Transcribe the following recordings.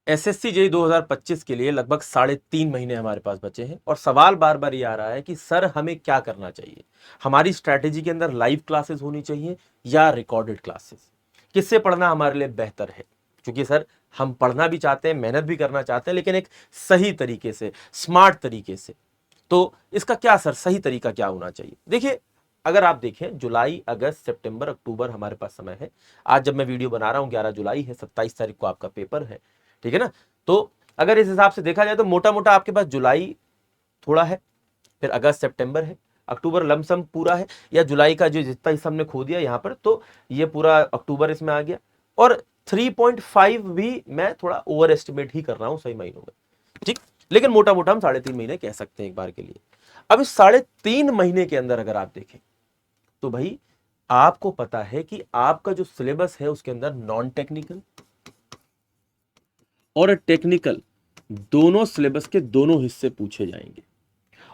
SSC JE 2025 के लिए लगभग 3.5 महीने हमारे पास बचे हैं और सवाल बार बार ये आ रहा है कि सर हमें क्या करना चाहिए, हमारी स्ट्रैटेजी के अंदर लाइव क्लासेस होनी चाहिए या रिकॉर्डेड क्लासेस, किससे पढ़ना हमारे लिए बेहतर है। क्योंकि सर हम पढ़ना भी चाहते हैं, मेहनत भी करना चाहते हैं, लेकिन एक सही तरीके से, स्मार्ट तरीके से। तो इसका क्या सर सही तरीका क्या होना चाहिए। देखिए, अगर आप देखें जुलाई अगस्त सितंबर अक्टूबर हमारे पास समय है। आज जब मैं वीडियो बना रहा हूं 11 जुलाई है, 27 तारीख को आपका पेपर है, ठीक है ना। तो अगर इस हिसाब से देखा जाए तो मोटा मोटा आपके पास जुलाई थोड़ा है, फिर अगस्त सितंबर है, अक्टूबर लमसम पूरा है, या जुलाई का जो जितना हिस्सा हमने खो दिया यहाँ पर तो ये पूरा अक्टूबर इसमें आ गया। और 3.5 भी मैं थोड़ा ओवर एस्टिमेट ही कर रहा हूं सही महीनों में, ठीक। लेकिन मोटा मोटा हम 3.5 महीने कह सकते हैं एक बार के लिए। अब इस 3.5 महीने के अंदर अगर आप देखें तो भाई आपको पता है कि आपका जो सिलेबस है उसके अंदर नॉन टेक्निकल और टेक्निकल दोनों सिलेबस के दोनों हिस्से पूछे जाएंगे।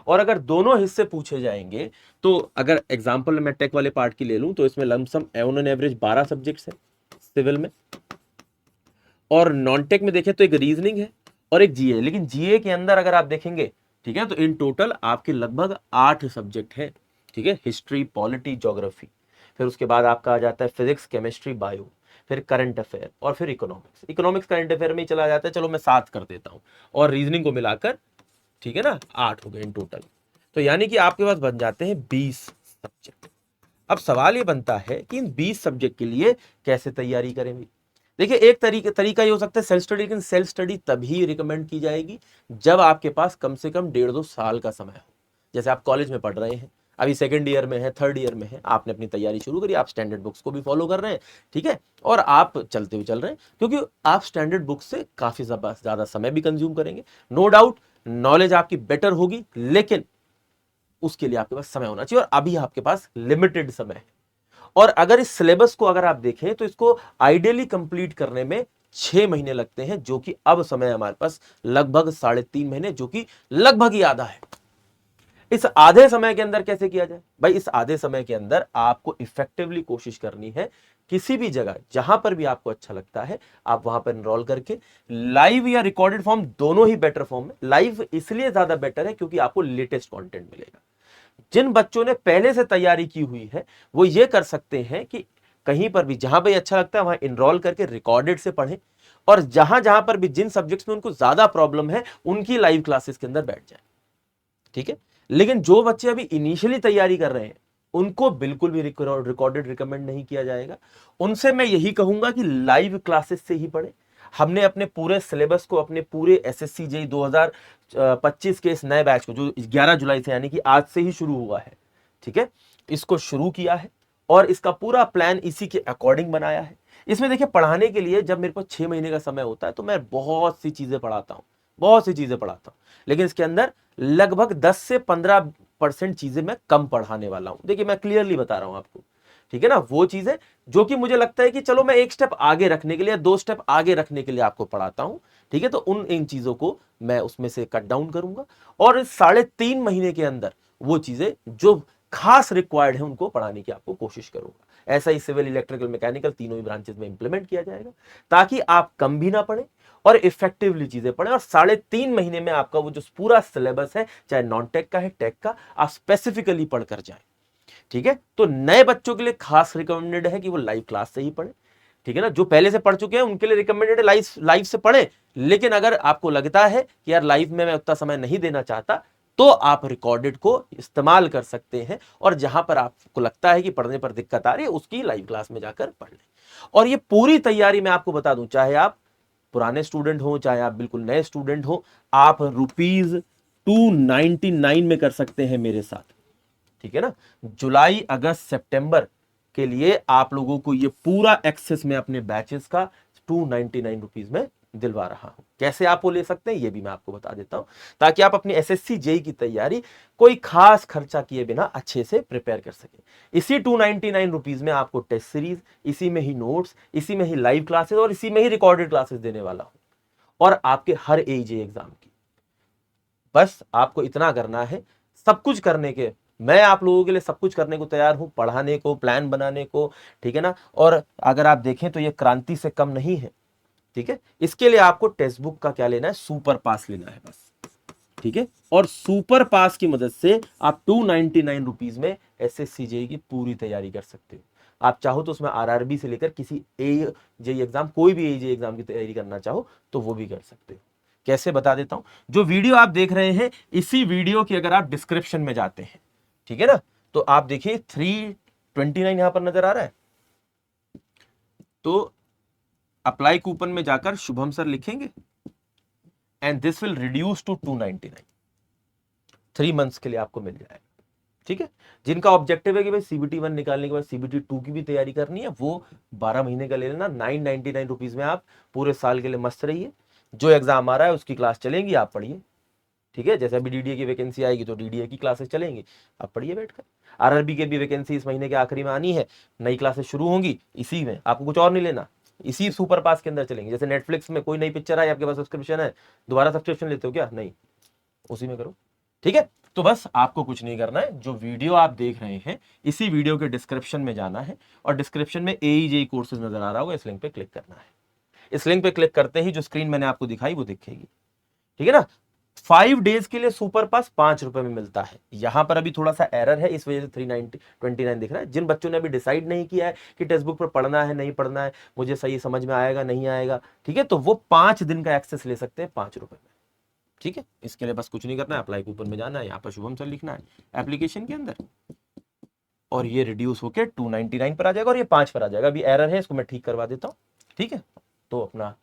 और अगर दोनों हिस्से पूछे जाएंगे तो अगर एग्जांपल मैं टेक वाले पार्ट की ले लूं तो इसमें lump sum on an average 12 subjects हैं सिविल में, और नॉन टेक में देखें तो एक रीजनिंग है और एक जीए। लेकिन जीए के अंदर अगर आप देखेंगे, ठीक है, तो इन टोटल आपके लगभग 8 सब्जेक्ट हैं, ठीक है, हिस्ट्री, पॉलिटी, ज्योग्राफी, फिर उसके बाद आपका आ जाता है फिजिक्स, केमिस्ट्री, बायो, फिर करंट अफेयर और फिर इकोनॉमिक्स। इकोनॉमिक्स करंट अफेयर में ही चला जाता है, चलो मैं 7 कर देता हूं, और रीजनिंग को मिलाकर, ठीक है ना, 8 हो गए इन टोटल। तो यानी कि आपके पास बन जाते हैं 20 सब्जेक्ट। अब सवाल ये बनता है कि इन 20 सब्जेक्ट के लिए कैसे तैयारी करें भाई। देखिए, एक तरीका ये हो सकता है सेल्फ स्टडी, लेकिन सेल्फ स्टडी तभी रिकमेंड की जाएगी जब आपके पास कम से कम 1.5-2 साल का समय हो। जैसे आप कॉलेज में पढ़ रहे हैं, अभी सेकंड ईयर में है, थर्ड ईयर में है, आपने अपनी तैयारी शुरू करी, आप स्टैंडर्ड बुक्स को भी फॉलो कर रहे हैं, ठीक है, और आप चलते हुए चल रहे हैं, क्योंकि आप स्टैंडर्ड बुक्स से काफी ज्यादा समय भी कंज्यूम करेंगे। नो डाउट नॉलेज आपकी बेटर होगी, लेकिन उसके लिए आपके पास समय होना चाहिए, और अभी आपके पास लिमिटेड समय है। और अगर इस सिलेबस को अगर आप देखें तो इसको आइडियली कंप्लीट करने में 6 महीने लगते हैं, जो कि अब समय हमारे पास लगभग 3.5 महीने, जो कि लगभग ही आधा है। इस आधे समय के अंदर कैसे किया जाए भाई। इस आधे समय के अंदर आपको इफेक्टिवली कोशिश करनी है, किसी भी जगह जहां पर भी आपको अच्छा लगता है आप वहां पर एनरोल करके, लाइव या रिकॉर्डेड फॉर्म दोनों ही बेटर फॉर्म है। लाइव इसलिए ज्यादा बेटर है क्योंकि आपको लेटेस्ट कंटेंट मिलेगा। जिन बच्चों ने पहले से तैयारी की हुई है वो ये कर सकते हैं कि कहीं पर भी जहां भी अच्छा लगता है वहां इनरोल करके रिकॉर्डेड से पढ़ें, और जहां जहां पर भी जिन सब्जेक्ट्स में उनको ज्यादा प्रॉब्लम है उनकी लाइव क्लासेस के अंदर बैठ जाए, ठीक है। लेकिन जो बच्चे अभी इनिशियली तैयारी कर रहे हैं उनको बिल्कुल भी रिकॉर्डेड रिकमेंड नहीं किया जाएगा। उनसे मैं यही कहूंगा कि लाइव क्लासेस से ही पढ़ें। हमने अपने पूरे सिलेबस को, अपने पूरे एसएससी जेई 2025 के इस नए बैच को, जो 11 जुलाई से यानी कि आज से ही शुरू हुआ है, ठीक है, इसको शुरू किया है और इसका पूरा प्लान इसी के अकॉर्डिंग बनाया है। इसमें देखिए, पढ़ाने के लिए जब मेरे पास 6 महीने का समय होता है तो मैं बहुत सी चीजें पढ़ाता हूं, बहुत सी चीजें पढ़ाता हूं, लेकिन इसके अंदर लगभग 10 से 15% चीजें मैं कम पढ़ाने वाला हूं। देखिए, मैं क्लियरली बता रहा हूं आपको, ठीक है ना, वो चीजें जो कि मुझे लगता है कि चलो मैं एक स्टेप आगे रखने के लिए, 2 स्टेप आगे रखने के लिए आपको पढ़ाता हूं, ठीक है। तो इन चीजों को मैं उसमें से कट डाउन करूंगा, और इस 3.5 महीने के अंदर वो चीजें जो खास रिक्वायर्ड है उनको पढ़ाने की आपको कोशिश करूंगा। ऐसा ही सिविल, इलेक्ट्रिकल, मैकेनिकल तीनों ही ब्रांचेस में इंप्लीमेंट किया जाएगा, ताकि आप कम भी ना पढ़े और इफेक्टिवली चीजें पढ़ें, और 3.5 महीने में आपका वो जो पूरा सिलेबस है, चाहे नॉन टेक का है, टेक का, आप स्पेसिफिकली पढ़कर जाए, ठीक है। तो नए बच्चों के लिए खास रिकमेंडेड है कि वो लाइव क्लास से ही पढ़े, ठीक है ना। जो पहले से पढ़ चुके हैं उनके लिए रिकमेंडेड है लाइव से पढ़े। लेकिन अगर आपको लगता है कि यार लाइव में मैं उतना समय नहीं देना चाहता, तो आप रिकॉर्डेड को इस्तेमाल कर सकते हैं, और जहां पर आपको लगता है कि पढ़ने पर दिक्कत आ रही है उसकी लाइव क्लास में जाकर पढ़ लें। और ये पूरी तैयारी मैं आपको बता दूं, चाहे आप पुराने स्टूडेंट हो, चाहे आप बिल्कुल नए स्टूडेंट हो, आप ₹299 में कर सकते हैं मेरे साथ, ठीक है ना। जुलाई अगस्त सितंबर के लिए आप लोगों को ये पूरा एक्सेस में अपने बैचेस का ₹299 में दिलवा रहा हूं। कैसे आप वो ले सकते हैं ये भी मैं आपको बता देता हूं, ताकि आप अपनी एसएससी जेई की तैयारी कोई खास खर्चा किए बिना अच्छे से प्रिपेयर कर सकें। इसी ₹299 में आपको टेस्ट सीरीज, इसी में ही नोट्स, इसी में ही लाइव क्लासेस और इसी में ही रिकॉर्डेड क्लासेस देने वाला हूं, और आपके हर एजे एग्जाम की। बस आपको इतना करना है, सब कुछ करने के, मैं आप लोगों के लिए सब कुछ करने को तैयार हूं, पढ़ाने को, प्लान बनाने को, ठीक है ना। और अगर आप देखें तो ये क्रांति से कम नहीं है, ठीक है, इसके लिए आपको टेक्स्ट बुक का क्या लेना है, सुपर पास लेना है बस। ठीक है, और सुपर पास की मदद से आप 299 रुपीज में एसएससी जेईई की पूरी तैयारी कर सकते हो। आप चाहो तो उसमें आरआरबी से लेकर किसी जेईई एग्जाम, कोई भी जेईई एग्जाम की तैयारी करना चाहो तो वो भी कर सकते हो। कैसे बता देता हूं, जो वीडियो आप देख रहे हैं इसी वीडियो की अगर आप डिस्क्रिप्शन में जाते हैं, ठीक है ना, तो आप देखिए 329 यहां पर नजर आ रहा है, तो अप्लाई कूपन में जाकर शुभम सर लिखेंगे and this will reduce to 299, 3 months के लिए आपको मिल जाएगा। ठीक है, जिनका ऑब्जेक्टिव है कि भाई सीबीटी 1 निकालने के बाद सीबीटी 2 की भी तैयारी करनी है, वो 12 महीने का ले लेना, 999 रुपीज में आप पूरे साल के लिए मस्त रहिए। जो एग्जाम आ रहा है उसकी क्लास चलेंगी, आप पढ़िए। ठीक है, जैसे अभी डीडीए की वैकेंसी आएगी तो डीडीए की क्लासेस चलेंगी, आप पढ़िए बैठकर। आरआरबी की भी वैकेंसी इस महीने के आखिरी में आनी है, नई क्लासेस शुरू होंगी इसी में, आपको कुछ और नहीं लेना, इसी सुपर पास के अंदर चलेंगे। जैसे नेटफ्लिक्स में कोई नई पिक्चर आई, आपके पास सब्सक्रिप्शन है, दोबारा सब्सक्रिप्शन लेते हो क्या, नहीं, उसी में करो। ठीक है, तो बस आपको कुछ नहीं करना है, जो वीडियो आप देख रहे हैं इसी वीडियो के डिस्क्रिप्शन में जाना है और डिस्क्रिप्शन में एई जेईई कोर्सेज नजर आ रहा होगा, इस लिंक पे क्लिक करना है। इस लिंक पे क्लिक करते ही जो स्क्रीन मैंने आपको दिखाई वो दिखेगी। ठीक है ना, 5 डेज के लिए सुपर पास 5 रुपए में मिलता है। यहां पर अभी थोड़ा सा एरर है, इस वजह से 329 दिख रहा है। जिन बच्चों ने अभी डिसाइड नहीं किया है कि टेक्स्ट बुक पर पढ़ना है नहीं पढ़ना है, मुझे सही समझ में आएगा नहीं आएगा, ठीक है, तो वो 5 दिन का एक्सेस ले सकते हैं 5 रुपए में। ठीक है, इसके लिए बस कुछ नहीं करना है, अप्लाई कूपन में जाना है, यहाँ पर शुभम सर लिखना है एप्लीकेशन के अंदर, और ये रिड्यूस होकर 299 पर आ जाएगा और ये 5 पर आ जाएगा। अभी एरर है, इसको मैं ठीक करवा देता हूँ। ठीक है, तो अपना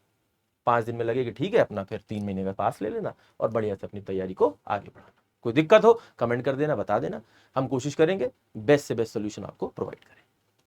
5 दिन में लगेगी, ठीक है, अपना फिर 3 महीने का पास ले लेना और बढ़िया से अपनी तैयारी को आगे बढ़ाना। कोई दिक्कत हो कमेंट कर देना, बता देना, हम कोशिश करेंगे बेस्ट से बेस्ट सोल्यूशन आपको प्रोवाइड करें।